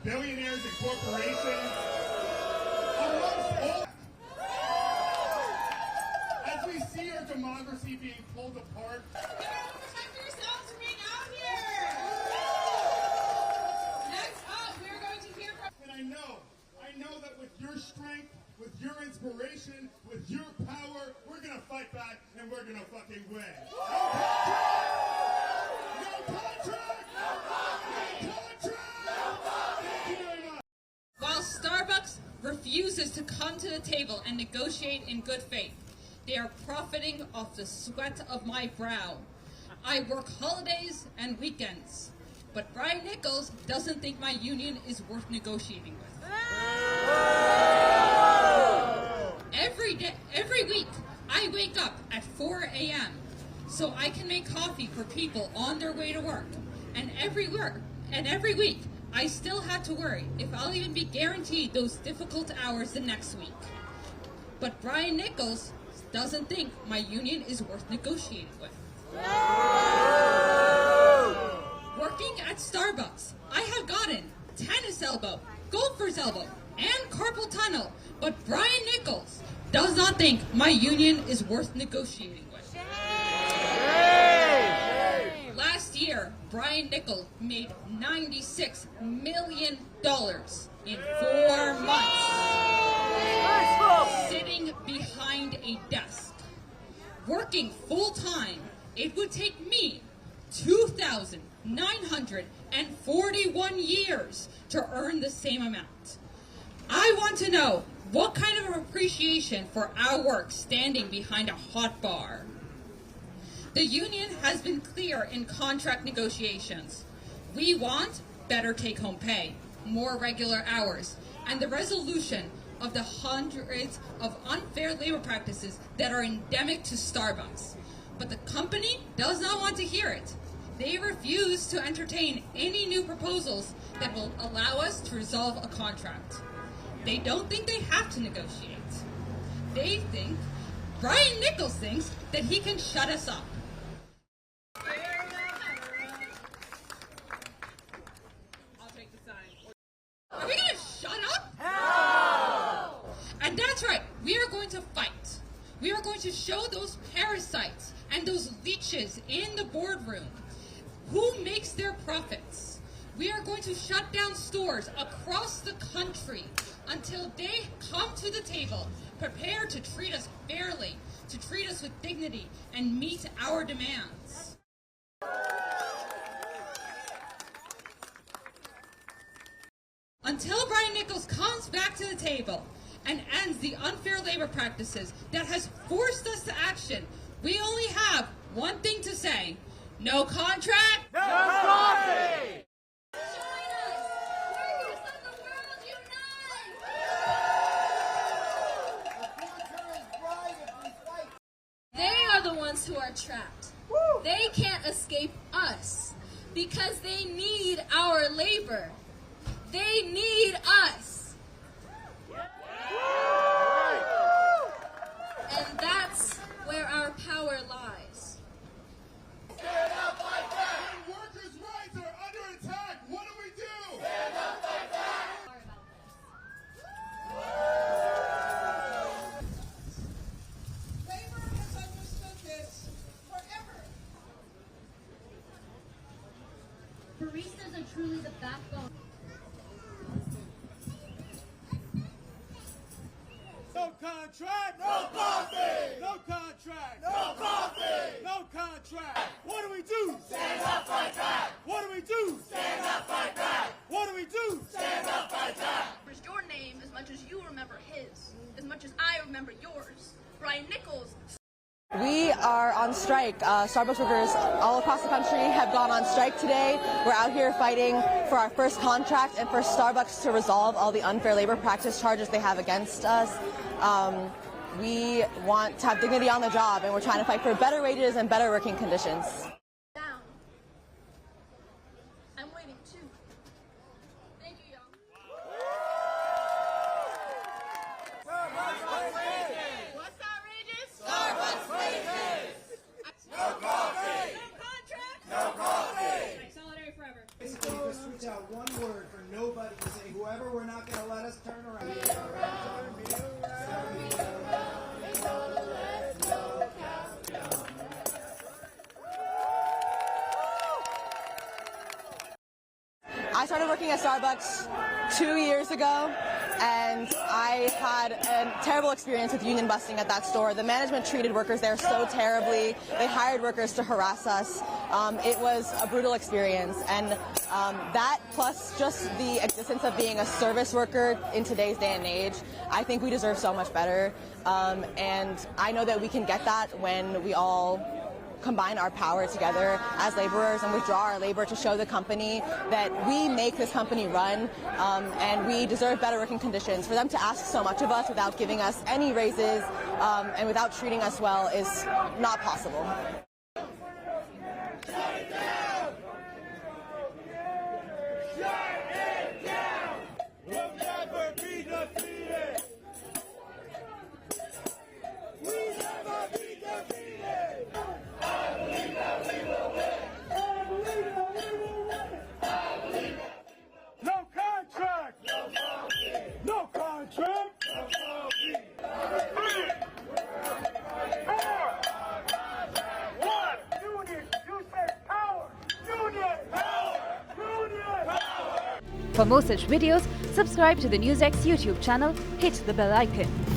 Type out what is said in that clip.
billionaires and corporations. Amongst all, as we see our democracy being pulled apart, protect yourselves from being out here. Next up, we're going to hear from. and I know that with your strength, with your inspiration, with your power, we're gonna fight back and we're gonna fucking win. No contract! No contract! Thank you very much. While Starbucks refuses to come to the table and negotiate in good faith, they are profiting off the sweat of my brow. I work holidays and weekends, but Brian Nichols doesn't think my union is worth negotiating with. Every week, I wake up at 4 a.m. so I can make coffee for people on their way to work. And every week, I still have to worry if I'll even be guaranteed those difficult hours the next week. But Brian Nichols doesn't think my union is worth negotiating with. Working at Starbucks, I have gotten tennis elbow, golfer's elbow, and carpal tunnel, but Brian Nichols does not think my union is worth negotiating with. Last year, Brian Nichols made $96 million in 4 months, sitting behind a desk. Working full-time, it would take me 2,941 years to earn the same amount. I want to know what kind of appreciation for our work standing behind a hot bar. The union has been clear in contract negotiations. We want better take-home pay, more regular hours, and the resolution of the hundreds of unfair labor practices that are endemic to Starbucks. But the company does not want to hear it. They refuse to entertain any new proposals that will allow us to resolve a contract. They don't think they have to negotiate. They think, Brian Nichols thinks, that he can shut us up. I'll take the sign. Are we going to shut up? No! And that's right, we are going to fight. We are going to show those parasites and those leeches in the boardroom who makes their profits. We are going to shut down stores across the country until they come to the table, prepared to treat us fairly, to treat us with dignity, and meet our demands. Until Brian Nichols comes back to the table and ends the unfair labor practices that has forced us to action, we only have one thing to say: no contract, no coffee! They are the ones who are trapped. They can't escape us because they need our labor. They need us. And that's where our power lies. Stand up like that! When workers' rights are under attack, what do we do? Stand up like that! Labor has understood this forever. Baristas are truly the backbone. No contract! No coffee! No contract! No coffee! No contract! What do we do? Stand up like that! What do we do? Stand up like that! What do we do? Stand up like that! Remembers your name as much as you remember his, as much as I remember yours. Brian Nichols. We are on strike. Starbucks workers all across the country have gone on strike today. We're out here fighting for our first contract and for Starbucks to resolve all the unfair labor practice charges they have against us. We want to have dignity on the job, and we're trying to fight for better wages and better working conditions. Down. I'm waiting too. Thank you, y'all. What's outrageous? Starbucks wages! No coffee! No contract? No coffee! Solidarity forever. Basically, just reach out one word. word for nobody to say, whoever we're not going to let us turn around. I started working at Starbucks 2 years ago, and I had a terrible experience with union busting at that store. The management treated workers there so terribly. They hired workers to harass us. It was a brutal experience, and that plus just the existence of being a service worker in today's day and age, I think we deserve so much better. And I know that we can get that when we all combine our power together as laborers and withdraw our labor to show the company that we make this company run, and we deserve better working conditions. For them to ask so much of us without giving us any raises and without treating us well is not possible. For more such videos, subscribe to the NewsX YouTube channel, hit the bell icon.